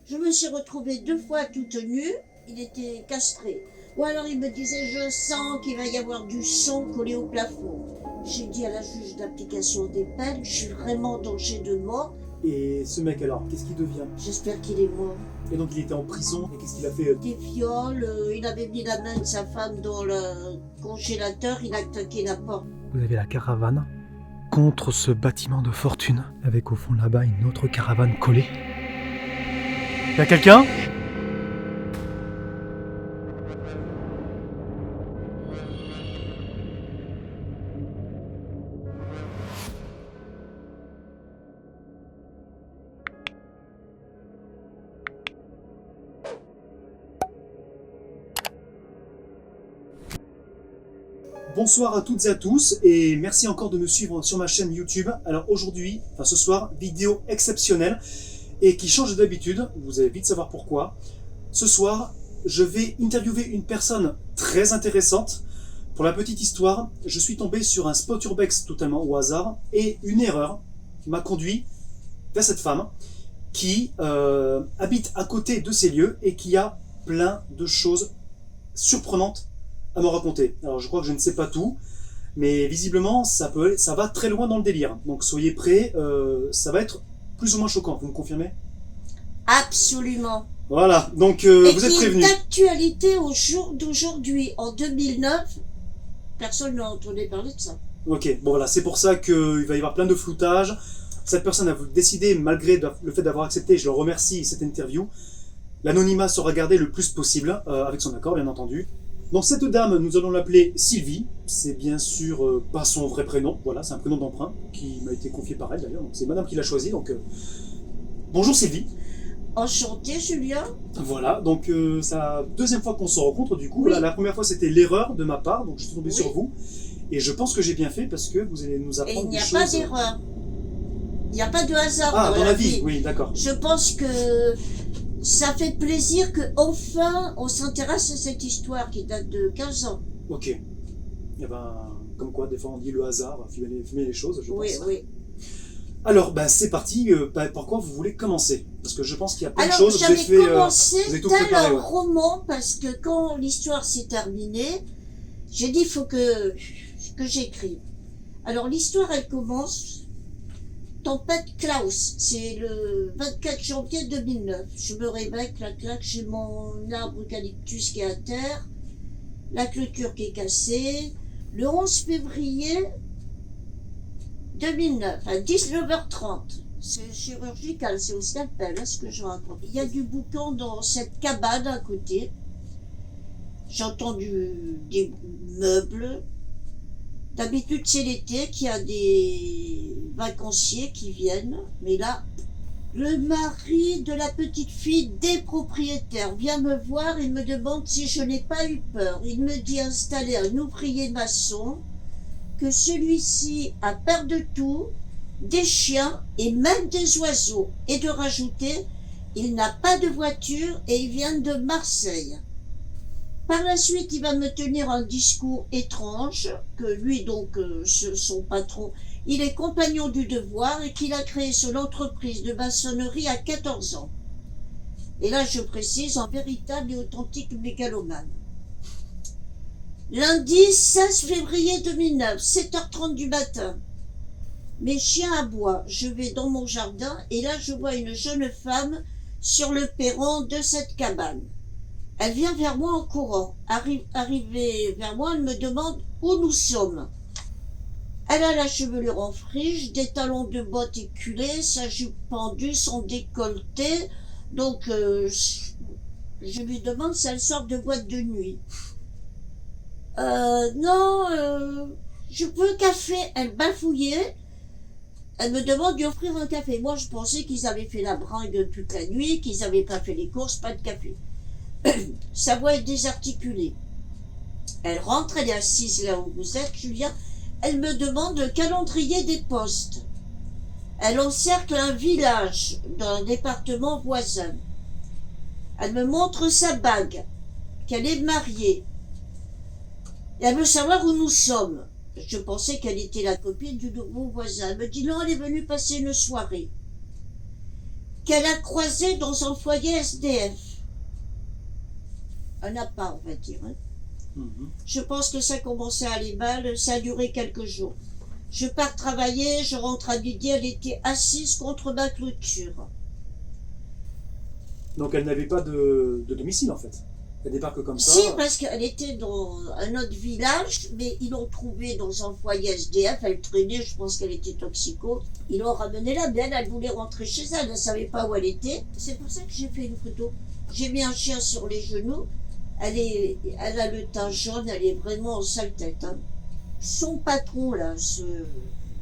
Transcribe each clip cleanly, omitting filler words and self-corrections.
Je me suis retrouvée 2 fois toute nue, il était castré. Ou alors il me disait, je sens qu'il va y avoir du son collé au plafond. J'ai dit à la juge d'application des peines, je suis vraiment en danger de mort. Et ce mec alors, qu'est-ce qu'il devient? J'espère qu'il est mort. Et donc il était en prison, et qu'est-ce qu'il a fait? Des viols, il avait mis la main de sa femme dans le congélateur, il a claqué la porte. Vous avez la caravane contre ce bâtiment de fortune, avec au fond là-bas une autre caravane collée. Y'a quelqu'un? Bonsoir à toutes et à tous, et merci encore de me suivre sur ma chaîne YouTube. Alors aujourd'hui, ce soir, vidéo exceptionnelle, et qui change d'habitude, vous allez vite savoir pourquoi. Ce soir, je vais interviewer une personne très intéressante. Pour la petite histoire, je suis tombé sur un spot urbex totalement au hasard, et une erreur qui m'a conduit vers cette femme, qui habite à côté de ces lieux, et qui a plein de choses surprenantes à me raconter. Alors je crois que je ne sais pas tout, mais visiblement ça va très loin dans le délire. Donc soyez prêts, ça va être plus ou moins choquant, vous me confirmez? Absolument. Voilà, donc Et vous êtes qui est prévenus. d'actualité au jour d'aujourd'hui, en 2009, personne n'a entendu parler de ça. Ok, bon voilà, c'est pour ça qu'il va y avoir plein de floutage. Cette personne a décidé, malgré le fait d'avoir accepté, je le remercie, cette interview, l'anonymat sera gardé le plus possible, avec son accord bien entendu. Donc cette dame, nous allons l'appeler Sylvie, c'est bien sûr pas son vrai prénom, voilà, c'est un prénom d'emprunt qui m'a été confié par elle d'ailleurs, donc c'est madame qui l'a choisi, donc bonjour Sylvie. Enchanté, Julien. Voilà, donc c'est la deuxième fois qu'on se rencontre du coup, Oui. la première fois c'était l'erreur de ma part, donc je suis tombé Oui. sur vous, et je pense que j'ai bien fait parce que vous allez nous Et apprendre il n'y des a choses... pas d'erreur. Il n'y a pas de hasard Ah, dans la vie, oui, d'accord. Je pense que ça fait plaisir qu'enfin on s'intéresse à cette histoire qui date de 15 ans. Ok. Et ben, comme quoi, des fois on dit le hasard, fumer les choses, je Oui, pense. oui. Alors, c'est parti. Par quoi vous voulez commencer? Parce que je pense qu'il y a plein de Alors, choses. j'avais commencé vous avez tout tel préparé, un ouais. roman parce que quand l'histoire s'est terminée, j'ai dit il faut que j'écrive. Alors, l'histoire, elle commence. Tempête Klaus, c'est le 24 janvier 2009. Je me réveille, clac, clac, j'ai mon arbre eucalyptus qui est à terre, la clôture qui est cassée. Le 11 février 2009, à 19h30, c'est chirurgical, c'est au scalpel, ce que je raconte. Il y a du boucan dans cette cabane à côté. J'entends des meubles. D'habitude, c'est l'été qu'il y a des vacanciers qui viennent. Mais là, le mari de la petite fille des propriétaires vient me voir et me demande si je n'ai pas eu peur. Il me dit installer un ouvrier maçon, que celui-ci a peur de tout, des chiens et même des oiseaux. Et de rajouter, il n'a pas de voiture et il vient de Marseille. Par la suite, il va me tenir un discours étrange, que lui, donc, son patron, il est compagnon du devoir et qu'il a créé son entreprise de maçonnerie à 14 ans. Et là, je précise, un véritable et authentique mégalomane. Lundi 16 février 2009, 7h30 du matin. Mes chiens aboient, je vais dans mon jardin et là, je vois une jeune femme sur le perron de cette cabane. Elle vient vers moi en courant. Arrivée vers moi, elle me demande où nous sommes. Elle a la chevelure en frige, des talons de bottes éculés, sa jupe pendue, son décolleté. Donc, je lui demande si elle sort de boîte de nuit. Non, je veux un café. Elle bafouillait. Elle me demande d'y offrir un café. Moi, je pensais qu'ils avaient fait la bringue toute la nuit, qu'ils n'avaient pas fait les courses, pas de café. Sa voix est désarticulée. Elle rentre, elle est assise là où vous êtes, Julien. Elle me demande le calendrier des postes. Elle encercle un village dans un département voisin. Elle me montre sa bague, qu'elle est mariée. Et elle veut savoir où nous sommes. Je pensais qu'elle était la copine du nouveau voisin. Elle me dit non, elle est venue passer une soirée. qu'elle a croisé dans un foyer SDF. Un appart, on va dire. Hein. Mhm. Je pense que ça commençait à aller mal, ça a duré quelques jours. Je pars travailler, je rentre à midi, elle était assise contre ma clôture. Donc elle n'avait pas de domicile en fait. Elle débarque comme ça. Si, parce qu'elle était dans un autre village, mais ils l'ont trouvée dans un foyer SDF, elle traînait, je pense qu'elle était toxico. Ils l'ont ramenée là, mais elle voulait rentrer chez elle, elle ne savait pas où elle était. C'est pour ça que j'ai fait une photo. J'ai mis un chien sur les genoux, elle a le teint jaune, elle est vraiment en sale tête. Hein. Son patron, là, ce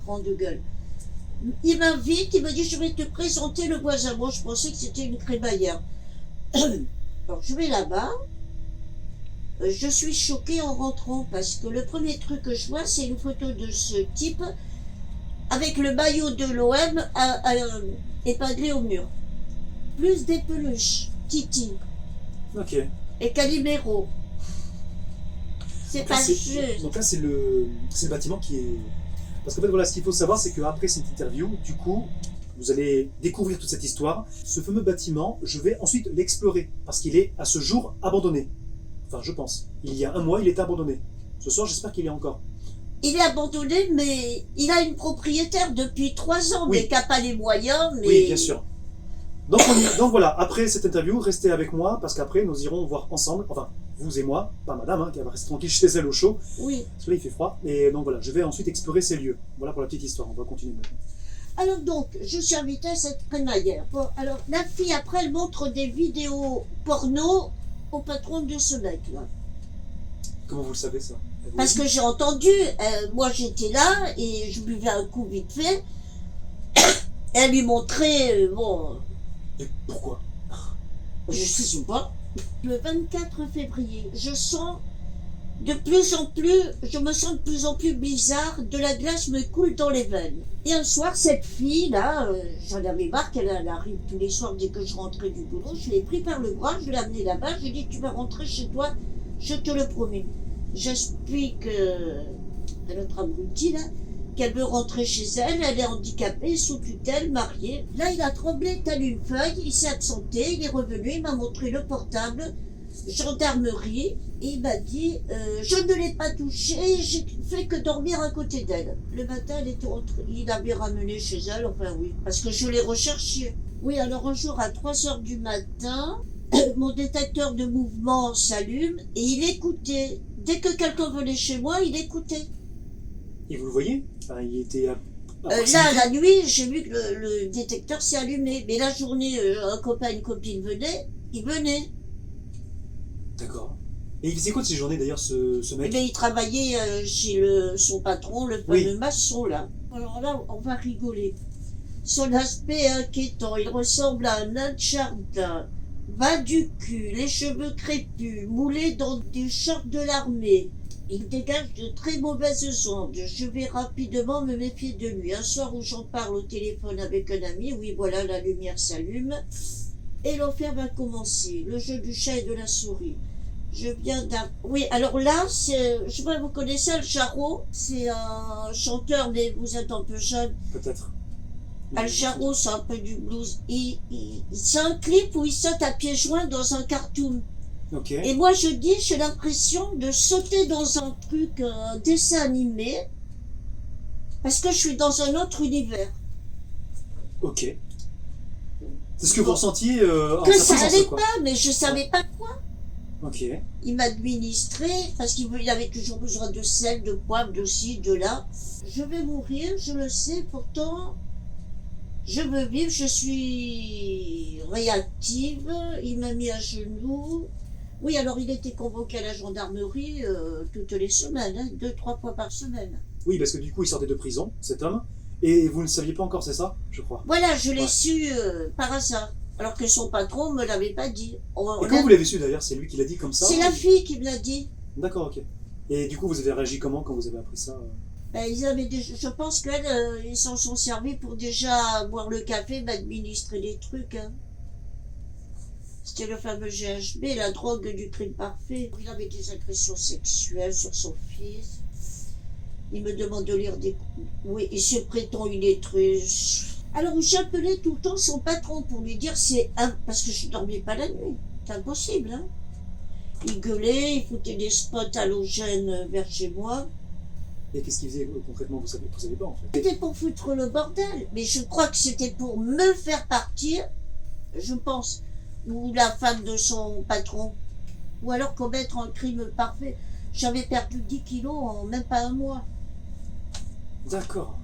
grand de gueule, il m'invite, il me dit, je vais te présenter le voisin. Moi, je pensais que c'était une crémaillère. Alors, je vais là-bas. Je suis choquée en rentrant parce que le premier truc que je vois, c'est une photo de ce type avec le maillot de l'OM épinglé au mur. Plus des peluches, Titi Ok. et Calimero. C'est Donc là, pas c'est- juste. donc là, c'est le bâtiment qui est. Parce qu'en fait, voilà, ce qu'il faut savoir, c'est qu'après cette interview, du coup, vous allez découvrir toute cette histoire. Ce fameux bâtiment, je vais ensuite l'explorer parce qu'il est à ce jour abandonné. Enfin, je pense. Il y a un mois, il était abandonné. Ce soir, j'espère qu'il est encore. Il est abandonné, mais il a une propriétaire depuis 3 ans, Oui. mais qui n'a pas les moyens. Mais... Oui, bien sûr. Donc, donc voilà, après cette interview, restez avec moi parce qu'après, nous irons voir ensemble, enfin, vous et moi, pas madame, hein, qui va rester tranquille chez elle au chaud, Oui. parce que là, il fait froid. Et donc voilà, je vais ensuite explorer ces lieux. Voilà pour la petite histoire, on va continuer maintenant. Alors donc, je suis invitée à cette crémaillère. Bon, alors, la fille, après, elle montre des vidéos porno au patron de ce mec-là. Comment vous le savez, ça? Elle vous Parce l'a que j'ai entendu, moi j'étais là et je buvais un coup vite fait. Et elle lui montrait, bon, dit? Et pourquoi? je sais pas. Le 24 février, je me sens de plus en plus bizarre, de la glace me coule dans les veines. Et un soir, cette fille-là, j'en avais marre qu'elle arrive tous les soirs dès que je rentrais du boulot, je l'ai pris par le bras, je l'ai amené là-bas, je lui ai dit, tu vas rentrer chez toi, je te le promets. J'explique à notre abruti, là, qu'elle veut rentrer chez elle, elle est handicapée, sous tutelle, mariée. Là, il a tremblé, tel une feuille, il s'est absenté, il est revenu, il m'a montré le portable, gendarmerie, et il m'a dit, je ne l'ai pas touchée, j'ai fait que dormir à côté d'elle. Le matin, il avait ramené chez elle, enfin oui, parce que je l'ai recherché. Oui, alors un jour à 3h du matin, mon détecteur de mouvement s'allume et il écoutait. Dès que quelqu'un venait chez moi, il écoutait. Et vous le voyez? Enfin, il était à Là, proximité. la nuit, j'ai vu que le détecteur s'est allumé. Mais la journée, un copain, une copine venait, il venait. D'accord. Et il faisait quoi de ses journées d'ailleurs, ce Eh mec? bien, il travaillait chez son patron, le fameux Oui. maçon, là. Alors là, on va rigoler. Son aspect inquiétant, il ressemble à un nain de jardin. Va du cul, les cheveux crépus, moulés dans des shorts de l'armée. Il dégage de très mauvaises ondes. Je vais rapidement me méfier de lui. Un soir où j'en parle au téléphone avec un ami, oui voilà, la lumière s'allume. Et l'enfer va commencer. Le jeu du chat et de la souris. Je viens d'un... Oui, alors là, je sais pas, vous connaissez Al Jarreau? C'est un chanteur, mais vous êtes un peu jeune. Peut-être. Al Jarreau, c'est un peu du blues. C'est un clip où il saute à pieds joints dans un cartoon. Ok. Et moi, je dis, j'ai l'impression de sauter dans un truc, un dessin animé, parce que je suis dans un autre univers. Ok. C'est ce que vous Bon. ressentiez en Que sa ça présence, allait quoi. pas, mais je savais pas quoi. Ok. Il m'administrait, parce qu'il avait toujours besoin de sel, de poivre, de ci, de là. Je vais mourir, je le sais, pourtant, je veux vivre, je suis réactive, il m'a mis à genoux. Oui, alors il était convoqué à la gendarmerie toutes les semaines, hein, 2-3 fois par semaine. Oui, parce que du coup, il sortait de prison, cet homme, et vous ne le saviez pas encore, c'est ça, je crois. Voilà, je l'ai Ouais. su par hasard, alors que son patron me l'avait pas dit. Et comment vous l'avez su d'ailleurs? C'est lui qui l'a dit comme ça? C'est la fille qui me l'a dit. D'accord, ok. Et du coup, vous avez réagi comment quand vous avez appris ça? Ben, ils avaient je pense qu'elles, ils s'en sont servis pour déjà boire le café, m'administrer des trucs. Hein. C'était le fameux GHB, la drogue du crime parfait. Il avait des agressions sexuelles sur son fils. Il me demande de lire des... Oui, il se prétend illettré. Alors j'appelais tout le temps son patron pour lui dire parce que je dormais pas la nuit. C'est impossible, hein. Il gueulait, il foutait des spots halogènes vers chez moi. Et qu'est-ce qu'il faisait concrètement, vous savez pas en fait. C'était pour foutre le bordel, mais je crois que c'était pour me faire partir, je pense, ou la femme de son patron, ou alors commettre un crime parfait. J'avais perdu 10 kilos en même pas un mois. D'accord.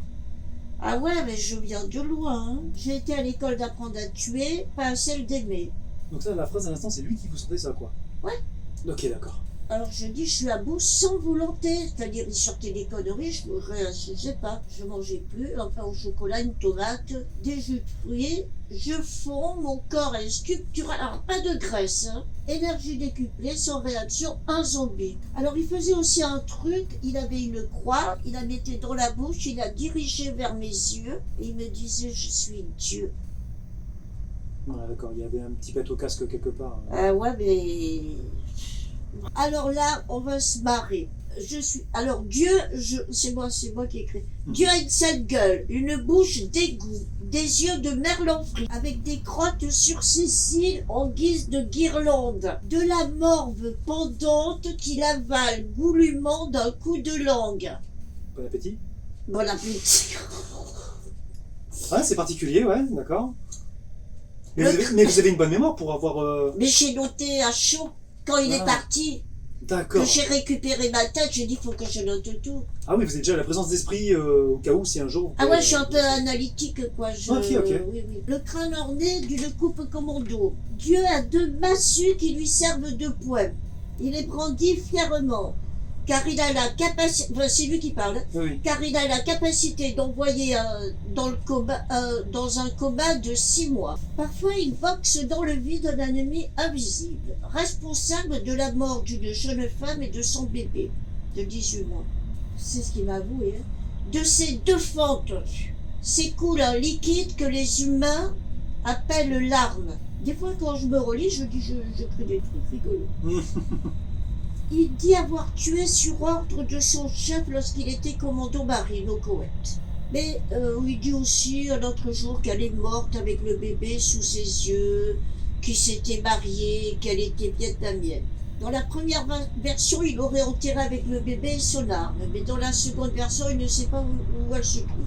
Ah ouais, mais je viens de loin. Hein. J'ai été à l'école d'apprendre à tuer, pas à celle d'aimer. Donc ça, la phrase à l'instant, c'est lui qui vous sortait ça, quoi. Ouais. Ok, d'accord. Alors je dis, je suis à bout sans volonté. C'est-à-dire, il sortait des conneries, je ne réagissais pas. Je mangeais plus, enfin au chocolat, une tomate, des jus de fruits. Je fonds, mon corps est sculptural. Alors pas de graisse, hein. Énergie décuplée, sans réaction, un zombie. Alors il faisait aussi un truc, il avait une croix, il la mettait dans la bouche, il la dirigeait vers mes yeux, et il me disait, je suis Dieu. Voilà, d'accord, il y avait un petit pète au casque quelque part. Ah ouais, mais... Alors là, on va se marrer. Alors Dieu, c'est moi qui écris. Dieu a une sale gueule, une bouche d'égout, des yeux de merlan frit, avec des crottes sur ses cils en guise de guirlande, de la morve pendante qu'il avale goulûment d'un coup de langue. Bon appétit. Bon appétit. Ouais, c'est particulier, ouais, d'accord. Mais, Le- mais vous avez une bonne mémoire pour avoir... Mais j'ai noté à chaud quand il est parti. D'accord. Que j'ai récupéré ma tête, j'ai dit faut que je note tout. Ah oui, vous êtes déjà à la présence d'esprit au cas où si un jour... Ah ouais, je suis un peu analytique, quoi. Ok. Oui. Le crâne orné d'une coupe commando. Dieu a 2 massues qui lui servent de poing. Il les brandit fièrement, car il a la capacité... Enfin, c'est lui qui parle. Hein. Oui. Car il a la capacité d'envoyer dans un coma de 6 mois. Parfois, il boxe dans le vide un ennemi invisible, responsable de la mort d'une jeune femme et de son bébé de 18 mois. C'est ce qu'il m'a avoué. Hein. De ces 2 fentes s'écoule un liquide que les humains appellent larmes. Des fois, quand je me relis, je crée des trucs rigolos. Il dit avoir tué sur ordre de son chef lorsqu'il était commando marine au Koweït. Mais il dit aussi un autre jour qu'elle est morte avec le bébé sous ses yeux, qu'il s'était marié, qu'elle était vietnamienne. Dans la première version, il aurait enterré avec le bébé et son arme, mais dans la seconde version, il ne sait pas où elle se trouve.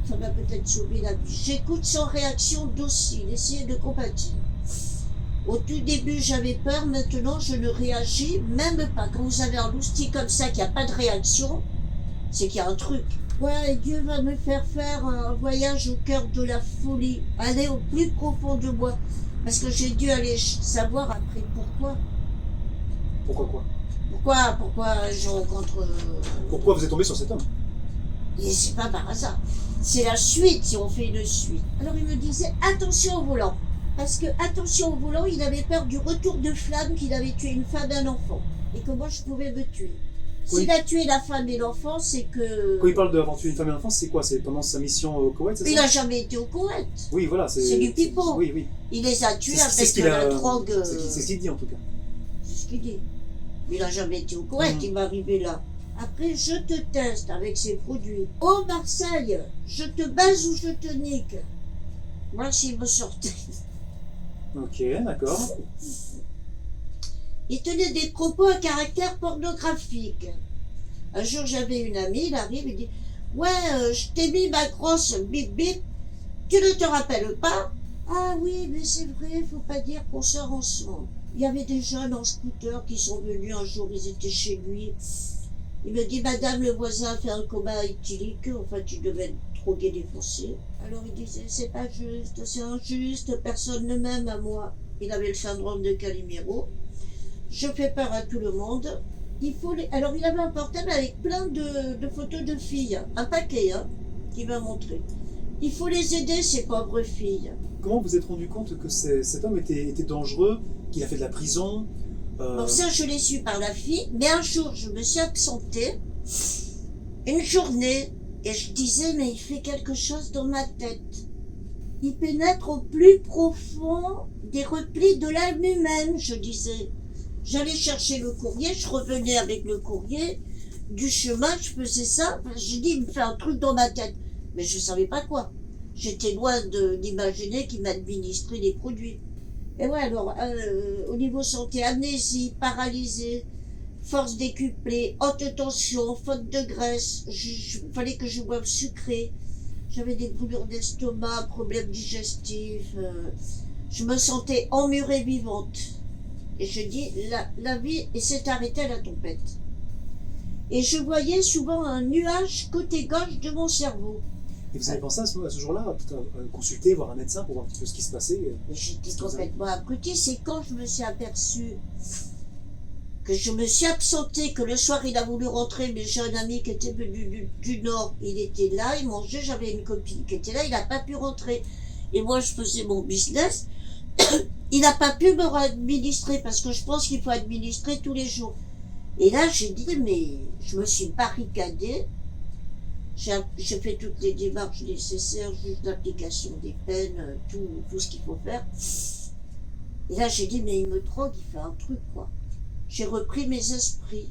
Ça va peut-être sauver la vie. J'écoute sans réaction docile, essayer de compatir. Au tout début, j'avais peur, maintenant, je ne réagis même pas. Quand vous avez un lousti comme ça, qui n'a pas de réaction, c'est qu'il y a un truc. Ouais, et Dieu va me faire un voyage au cœur de la folie, aller au plus profond de moi. Parce que j'ai dû aller savoir après pourquoi. Pourquoi quoi? Pourquoi je rencontre... Pourquoi vous êtes tombé sur cet homme? Et c'est pas par hasard. C'est la suite, si on fait une suite. Alors il me disait, attention au volant. Parce que, attention au volant, il avait peur du retour de flamme qu'il avait tué une femme et un enfant. Et que moi, je pouvais me tuer. Oui. S'il a tué la femme et l'enfant, c'est que... Quand il parle d'avoir tué une femme et un enfant, c'est quoi? C'est pendant sa mission au Koweït, c'est ça? Il n'a jamais été au Koweït. Oui, voilà. C'est du pipeau. Oui. Il les a tués C'est avec ce qu'il la a... drogue. C'est ce qu'il dit en tout cas. C'est ce qu'il dit. Il n'a jamais été au Koweït, il m'est arrivé là. Après, je te teste avec ces produits. Oh Marseille, je te base ou je te nique. Moi, s'il me sortait. Ok, d'accord. Il tenait des propos à caractère pornographique. Un jour, j'avais une amie, il arrive et dit « Ouais, je t'ai mis ma grosse bip bip, tu ne te rappelles pas ?»« Ah oui, mais c'est vrai, faut pas dire qu'on sort ensemble. » Il y avait des jeunes en scooter qui sont venus un jour, ils étaient chez lui. Il me dit « Madame, le voisin a fait un coma éthylique, enfin tu devais être drogué, défoncé. » Alors il disait « C'est pas juste, c'est injuste, personne ne m'aime à moi. » Il avait le syndrome de Calimero. Je fais peur à tout le monde. Alors il avait un portable avec plein de photos de filles, un paquet, hein, qu'il m'a montré. Il faut les aider, ces pauvres filles. Comment vous êtes rendu compte que cet homme était dangereux, qu'il a fait de la prison Bon, ça, je l'ai su par la fille, mais un jour, je me suis absentée, une journée, et je disais, mais il fait quelque chose dans ma tête. Il pénètre au plus profond des replis de l'âme humaine, je disais. J'allais chercher le courrier, je revenais avec le courrier, du chemin, je faisais ça, je dis, il me fait un truc dans ma tête. Mais je savais pas quoi. J'étais loin d'imaginer qu'il m'administrait des produits. Et ouais, alors, au niveau santé, amnésie, paralysée, force décuplée, haute tension, faute de graisse, fallait que je boive sucré. J'avais des brûlures d'estomac, problèmes digestifs. Je me sentais emmurée vivante. Et je dis, la vie s'est arrêtée à la tempête. Et je voyais souvent un nuage côté gauche de mon cerveau. Et vous avez pensé à ce jour-là, peut-être consulter, voir un médecin pour voir un petit peu ce qui se passait? J'étais complètement abrutie. C'est quand je me suis aperçue que je me suis absentée, que le soir il a voulu rentrer, mais j'ai un ami qui était venu du Nord, il était là, il mangeait, j'avais une copine qui était là, il n'a pas pu rentrer. Et moi je faisais mon business, il n'a pas pu me administrer parce que je pense qu'il faut administrer tous les jours. Et là j'ai dit, mais je me suis barricadée, j'ai fait toutes les démarches nécessaires, juste l'application des peines, tout ce qu'il faut faire. Et là j'ai dit, mais il me drogue, il fait un truc quoi. J'ai repris mes esprits.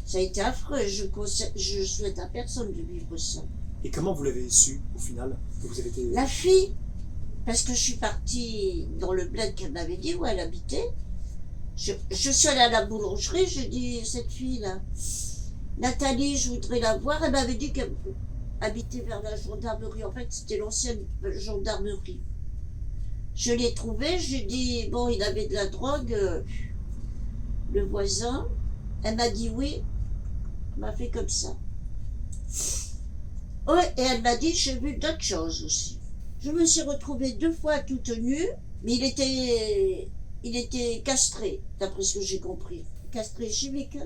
Ça a été affreux. Je souhaite à personne de vivre ça. Et comment vous l'avez su, au final, que vous avez été... La fille, parce que je suis partie dans le bled qu'elle m'avait dit, où elle habitait. Je suis allée à la boulangerie, je dis, cette fille-là, Nathalie, je voudrais la voir. Elle m'avait dit qu'elle habitait vers la gendarmerie. En fait, c'était l'ancienne gendarmerie. Je l'ai trouvée, je lui ai dit, bon, il avait de la drogue... Le voisin, elle m'a dit oui, elle m'a fait comme ça. Ouais, et elle m'a dit, j'ai vu d'autres choses aussi. Je me suis retrouvée 2 fois toute nue, mais il était castré, d'après ce que j'ai compris. Castré chimique.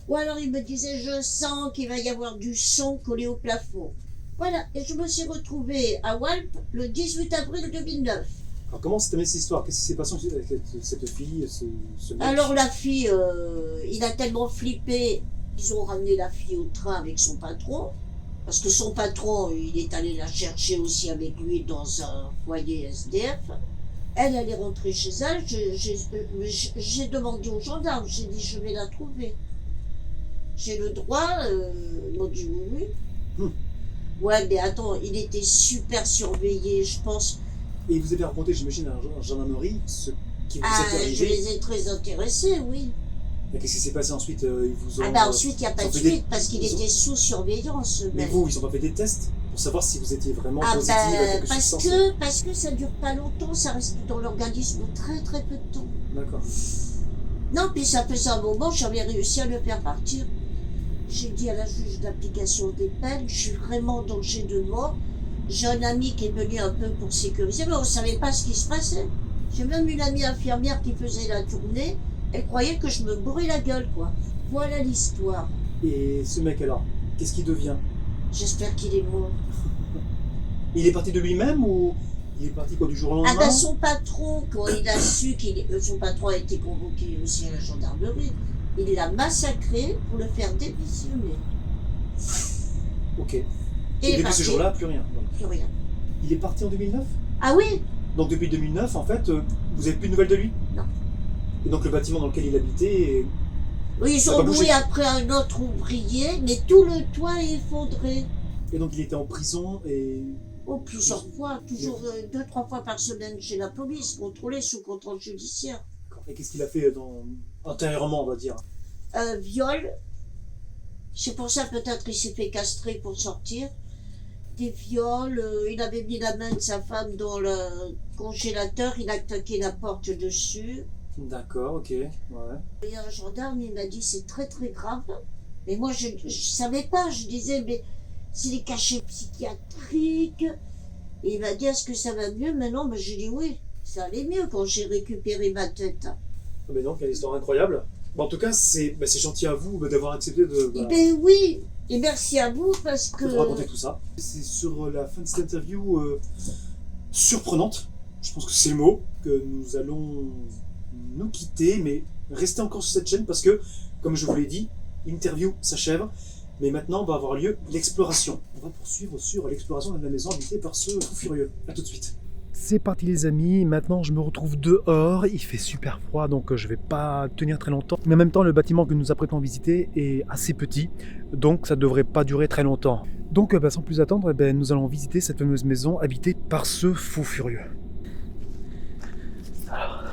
Ou alors il me disait, je sens qu'il va y avoir du son collé au plafond. Voilà, et je me suis retrouvée à Walp le 18 avril 2009. Alors comment s'est terminée cette histoire? Qu'est-ce qui s'est passé avec cette fille, ce mec? Alors la fille, il a tellement flippé, ils ont ramené la fille au train avec son patron, parce que son patron, il est allé la chercher aussi avec lui dans un foyer SDF. Elle est rentrée chez elle, j'ai demandé aux gendarmes, j'ai dit je vais la trouver. J'ai le droit, ils m'ont dit oui. Ouais, mais attends, il était super surveillé, je pense. Et vous avez raconté, j'imagine, à la gendarmerie ce qui vous est arrivé? Je les ai très intéressés, oui. Et qu'est-ce qui s'est passé ensuite? Ils vous ont, ensuite, il n'y a pas de suite, parce qu'il était sous surveillance. Mais vous, ils n'ont pas fait des tests pour savoir si vous étiez vraiment positif à quelque chose? Parce que ça ne dure pas longtemps, ça reste dans l'organisme très très peu de temps. D'accord. Non, puis ça faisait un moment, j'avais réussi à le faire partir. J'ai dit à la juge d'application des peines, je suis vraiment en danger de mort. J'ai un ami qui est venu un peu pour sécuriser, mais on ne savait pas ce qui se passait. J'ai même une amie infirmière qui faisait la tournée, elle croyait que je me bourrais la gueule, quoi. Voilà l'histoire. Et ce mec alors, qu'est-ce qu'il devient? J'espère qu'il est mort. Il est parti de lui-même ou il est parti quoi, du jour au lendemain? Son patron, quand il a su son patron a été convoqué aussi à la gendarmerie, il l'a massacré pour le faire démissionner. Ok. Et depuis ce jour-là, plus rien. Plus rien. Il est parti en 2009? Ah oui. Donc depuis 2009, en fait, vous n'avez plus de nouvelles de lui? Non. Et donc le bâtiment dans lequel il habitait... Oui, ils ont loué après un autre ouvrier, mais tout le toit est effondré. Et donc il était en prison et... Oh, plusieurs fois, toujours 2-3 fois par semaine chez la police, contrôlé sous contrôle judiciaire. Et qu'est-ce qu'il a fait antérieurement, on va dire? Viol. C'est pour ça peut-être qu'il s'est fait castrer pour sortir. Des viols, il avait mis la main de sa femme dans le congélateur, il a claqué la porte dessus. D'accord, ok, ouais. Et un gendarme, il m'a dit c'est très très grave. Mais moi je savais pas, je disais mais c'est des cachets psychiatriques. Et il m'a dit est-ce que ça va mieux maintenant? Mais j'ai dit oui, ça allait mieux quand j'ai récupéré ma tête. Mais donc, il y a une histoire incroyable. Bon, en tout cas, c'est gentil à vous d'avoir accepté de... Eh ben oui, et merci à vous parce que... de vous raconter tout ça. C'est sur la fin de cette interview surprenante, je pense que c'est le mot, que nous allons nous quitter, mais restez encore sur cette chaîne parce que, comme je vous l'ai dit, l'interview s'achève, mais maintenant va avoir lieu l'exploration. On va poursuivre sur l'exploration de la maison habitée par ce fou furieux. A tout de suite. C'est parti les amis, maintenant je me retrouve dehors, il fait super froid donc je vais pas tenir très longtemps. Mais en même temps le bâtiment que nous apprêtons à visiter est assez petit, donc ça devrait pas durer très longtemps. Donc sans plus attendre, nous allons visiter cette fameuse maison habitée par ce fou furieux. Alors,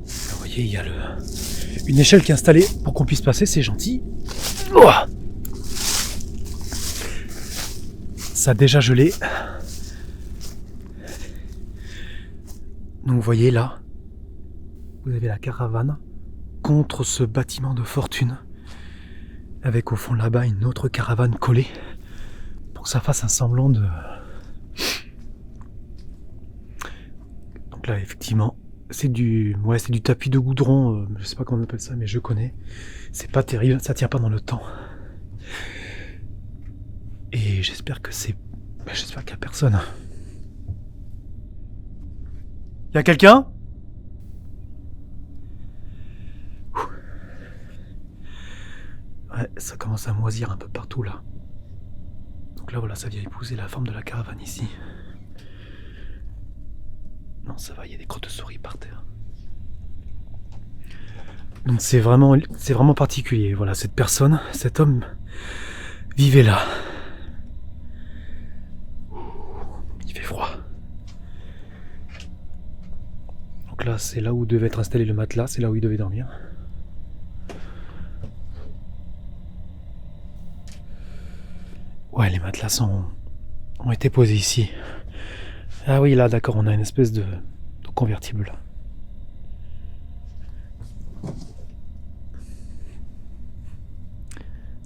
vous voyez, il y a une échelle qui est installée pour qu'on puisse passer, c'est gentil. Oh, ça a déjà gelé. Donc vous voyez là, vous avez la caravane contre ce bâtiment de fortune, avec au fond là-bas une autre caravane collée, pour que ça fasse un semblant de... Donc là effectivement, c'est du tapis de goudron, je sais pas comment on appelle ça, mais je connais. C'est pas terrible, ça tient pas dans le temps. Et j'espère qu'il y a personne. Y a quelqu'un ? Ouais, ça commence à moisir un peu partout là. Donc là voilà, ça vient épouser la forme de la caravane ici. Non, ça va, il y a des crottes de souris par terre. Donc c'est vraiment particulier. Voilà, cette personne, cet homme vivait là. Il fait froid. Donc là, c'est là où devait être installé le matelas, c'est là où il devait dormir. Ouais, les matelas ont été posés ici. Ah oui, là, d'accord, on a une espèce de convertible là.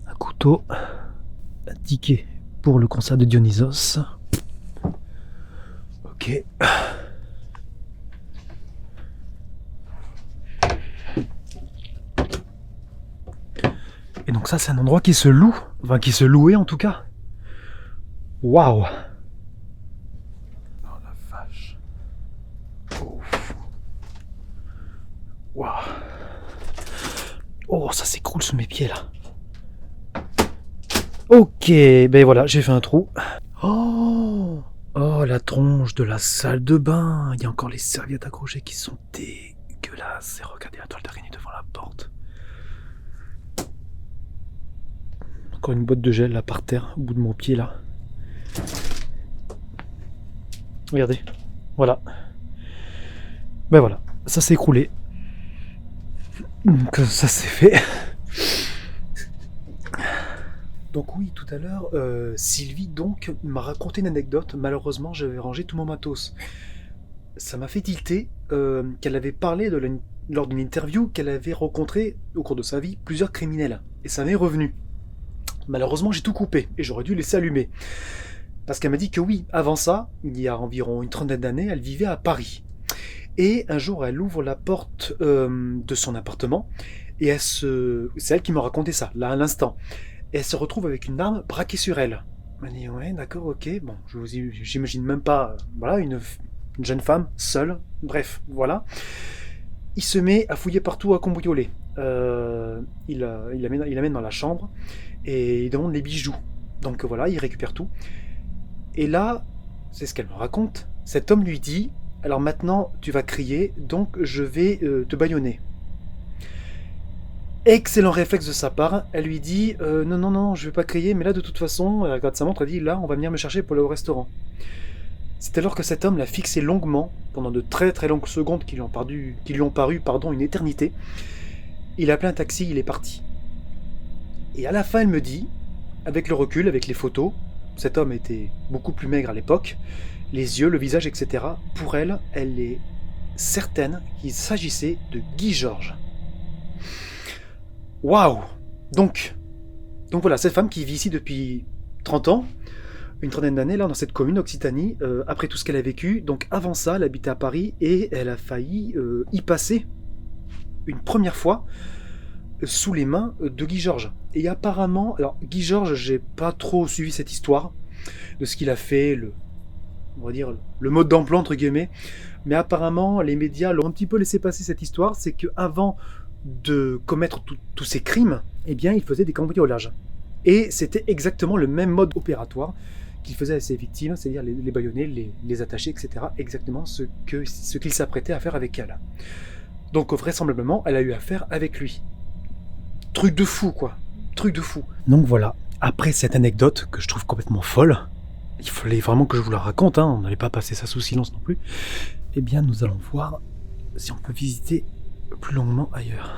Un couteau, un ticket pour le concert de Dionysos. Ok. Et donc ça, c'est un endroit qui se loue, enfin qui se louait en tout cas. Waouh! Oh la vache! Waouh! Oh, ça s'écroule sous mes pieds là. Ok, ben voilà, j'ai fait un trou. Oh, la tronche de la salle de bain. Il y a encore les serviettes accrochées qui sont dégueulasses. Et regardez la toile d'araignée devant la porte. Encore une boîte de gel là par terre, au bout de mon pied là. Regardez, voilà. Ben voilà, ça s'est écroulé. Donc ça s'est fait. Donc oui, tout à l'heure, Sylvie donc m'a raconté une anecdote. Malheureusement, j'avais rangé tout mon matos. Ça m'a fait tilter qu'elle avait parlé lors d'une interview qu'elle avait rencontré au cours de sa vie plusieurs criminels. Et ça m'est revenu. Malheureusement, j'ai tout coupé et j'aurais dû laisser allumer. Parce qu'elle m'a dit que oui, avant ça, il y a environ une trentaine d'années, elle vivait à Paris. Et un jour, elle ouvre la porte de son appartement et c'est elle qui m'a raconté ça, là à l'instant. Et elle se retrouve avec une arme braquée sur elle. Elle m'a dit, ouais, d'accord, ok, bon, j'imagine même pas, voilà, une jeune femme, seule, bref, voilà. Il se met à fouiller partout, à cambrioler. Il l'amène dans la chambre et il demande les bijoux. Donc voilà, il récupère tout. Et là, c'est ce qu'elle me raconte, cet homme lui dit, alors maintenant tu vas crier, donc je vais te bâillonner. Excellent réflexe de sa part, elle lui dit non, je vais pas crier, mais là de toute façon, elle regarde sa montre, elle dit là on va venir me chercher pour aller au restaurant. C'est alors que cet homme l'a fixé longuement, pendant de très très longues secondes qui lui ont paru une éternité. Il a appelé un taxi, il est parti. Et à la fin elle me dit, avec le recul, avec les photos, cet homme était beaucoup plus maigre à l'époque, les yeux, le visage, etc. Pour elle, elle est certaine qu'il s'agissait de Guy Georges. Waouh! Donc voilà, cette femme qui vit ici depuis 30 ans, une trentaine d'années, là, dans cette commune d'Occitanie, après tout ce qu'elle a vécu, donc avant ça, elle habitait à Paris et elle a failli y passer une première fois sous les mains de Guy Georges. Et apparemment, alors Guy Georges, j'ai pas trop suivi cette histoire de ce qu'il a fait, on va dire le mode d'emploi entre guillemets, mais apparemment les médias l'ont un petit peu laissé passer cette histoire, c'est que avant de commettre tous ces crimes, eh bien il faisait des cambriolages. Et c'était exactement le même mode opératoire qu'il faisait à ses victimes, c'est-à-dire les bâillonner, les attacher, etc. Exactement ce qu'il s'apprêtait à faire avec elle. Donc vraisemblablement, elle a eu affaire avec lui. Truc de fou, quoi. Truc de fou. Donc voilà, après cette anecdote que je trouve complètement folle, il fallait vraiment que je vous la raconte, hein, on n'allait pas passer ça sous silence non plus, eh bien nous allons voir si on peut visiter plus longuement ailleurs.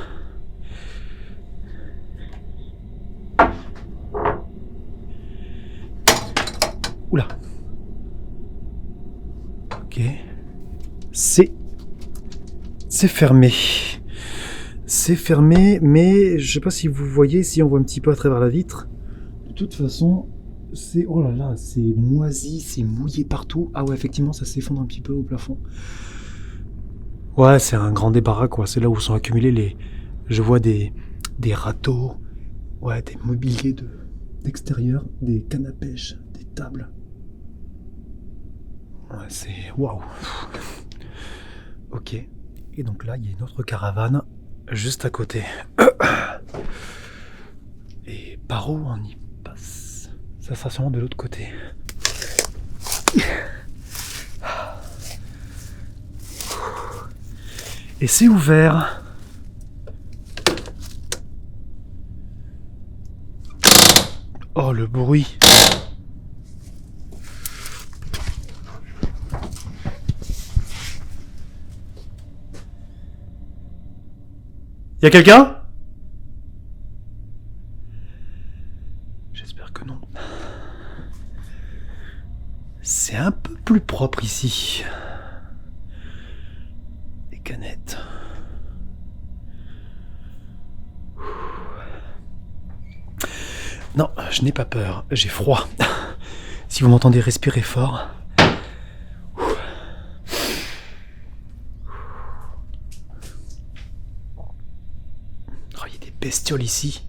Oula. Ok. C'est fermé. C'est fermé, mais je sais pas si vous voyez, si on voit un petit peu à travers la vitre. De toute façon, c'est... Oh là là, c'est moisi, c'est mouillé partout. Ah ouais, effectivement, ça s'effondre un petit peu au plafond. Ouais, c'est un grand débarras, quoi. C'est là où sont accumulés les... Je vois des râteaux, ouais, des mobiliers d'extérieur, des cannes à pêche, des tables. Ouais, c'est... Waouh. Ok. Et donc là, il y a une autre caravane juste à côté. Et par où on y passe? Ça sera sûrement de l'autre côté. Et c'est ouvert. Oh, le bruit. Y a quelqu'un? J'espère que non. C'est un peu plus propre ici. Des canettes. Non, je n'ai pas peur, j'ai froid. Si vous m'entendez respirer fort. Oh, il y a des bestioles ici.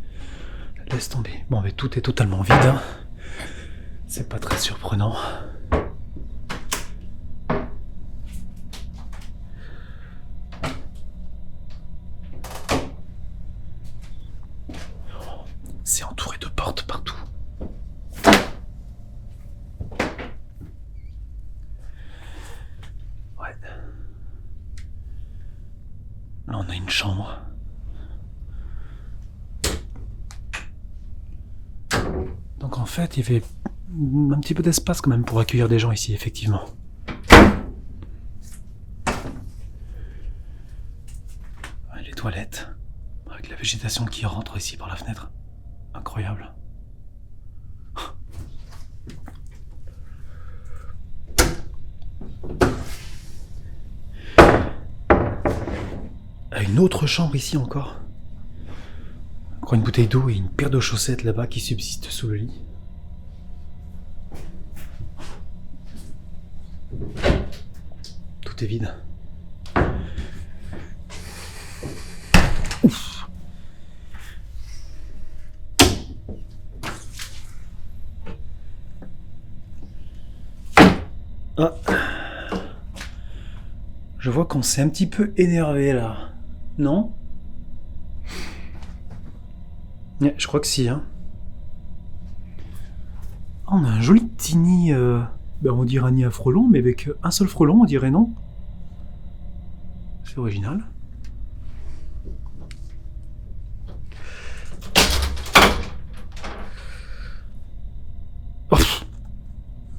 Laisse tomber. Bon, mais tout est totalement vide. Hein. C'est pas très surprenant. C'est entouré de portes partout. Ouais. Là, on a une chambre. Donc en fait, il y avait un petit peu d'espace quand même pour accueillir des gens ici, effectivement. Ouais, les toilettes, avec la végétation qui rentre ici par la fenêtre. Incroyable. Une autre chambre ici encore. Encore une bouteille d'eau et une paire de chaussettes là-bas qui subsistent sous le lit. Tout est vide. Ouf. Ah. Je vois qu'on s'est un petit peu énervé là. Non? Ouais, je crois que si, hein. Ah, on a un joli petit nid, on dirait un nid à frelons, mais avec un seul frelon, on dirait non. C'est original. Oh,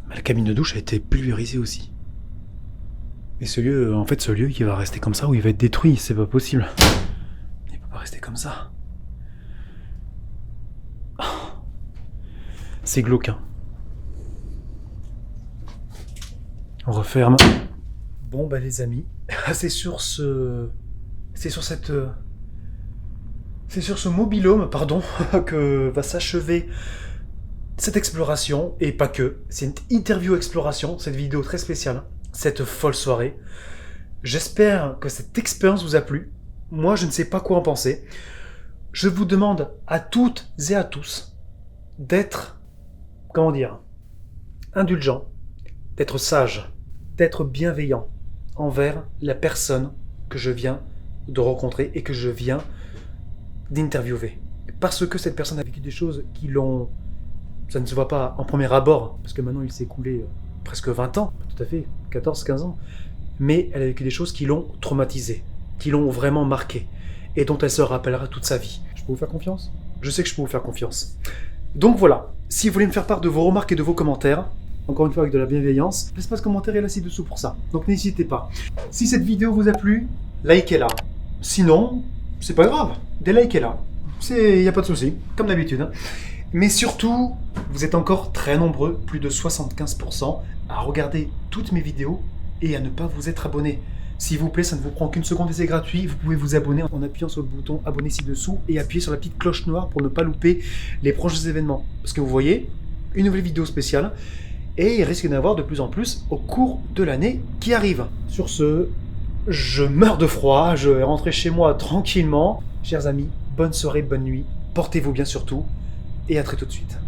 la cabine de douche a été pulvérisée aussi. Et ce lieu, en fait, il va rester comme ça ou il va être détruit, c'est pas possible. Il peut pas rester comme ça. Oh, c'est glauque, hein. On referme. Bon, bah les amis, c'est sur ce mobil-home, pardon, que va s'achever cette exploration, et pas que. C'est une interview exploration, cette vidéo très spéciale. Cette folle soirée. J'espère que cette expérience vous a plu. Moi, je ne sais pas quoi en penser. Je vous demande à toutes et à tous d'être, indulgents, d'être sages, d'être bienveillants envers la personne que je viens de rencontrer et que je viens d'interviewer. Parce que cette personne a vécu des choses qui l'ont Ça ne se voit pas en premier abord, parce que maintenant il s'est écoulé presque 20 ans, tout à fait, 14-15 ans. Mais elle a vécu des choses qui l'ont traumatisée, qui l'ont vraiment marquée, et dont elle se rappellera toute sa vie. Je peux vous faire confiance? Je sais que je peux vous faire confiance. Donc voilà, si vous voulez me faire part de vos remarques et de vos commentaires, encore une fois avec de la bienveillance, l'espace commentaire est là ci-dessous pour ça. Donc n'hésitez pas. Si cette vidéo vous a plu, likez-la. Sinon, c'est pas grave, délikez-la. Il n'y a pas de souci, comme d'habitude. Mais surtout, vous êtes encore très nombreux, plus de 75%, à regarder toutes mes vidéos et à ne pas vous être abonné. S'il vous plaît, ça ne vous prend qu'une seconde et c'est gratuit. Vous pouvez vous abonner en appuyant sur le bouton abonner ci-dessous et appuyer sur la petite cloche noire pour ne pas louper les prochains événements. Parce que vous voyez, une nouvelle vidéo spéciale et il risque d'y en avoir de plus en plus au cours de l'année qui arrive. Sur ce, je meurs de froid, je vais rentrer chez moi tranquillement. Chers amis, bonne soirée, bonne nuit, portez-vous bien surtout et à très tout de suite.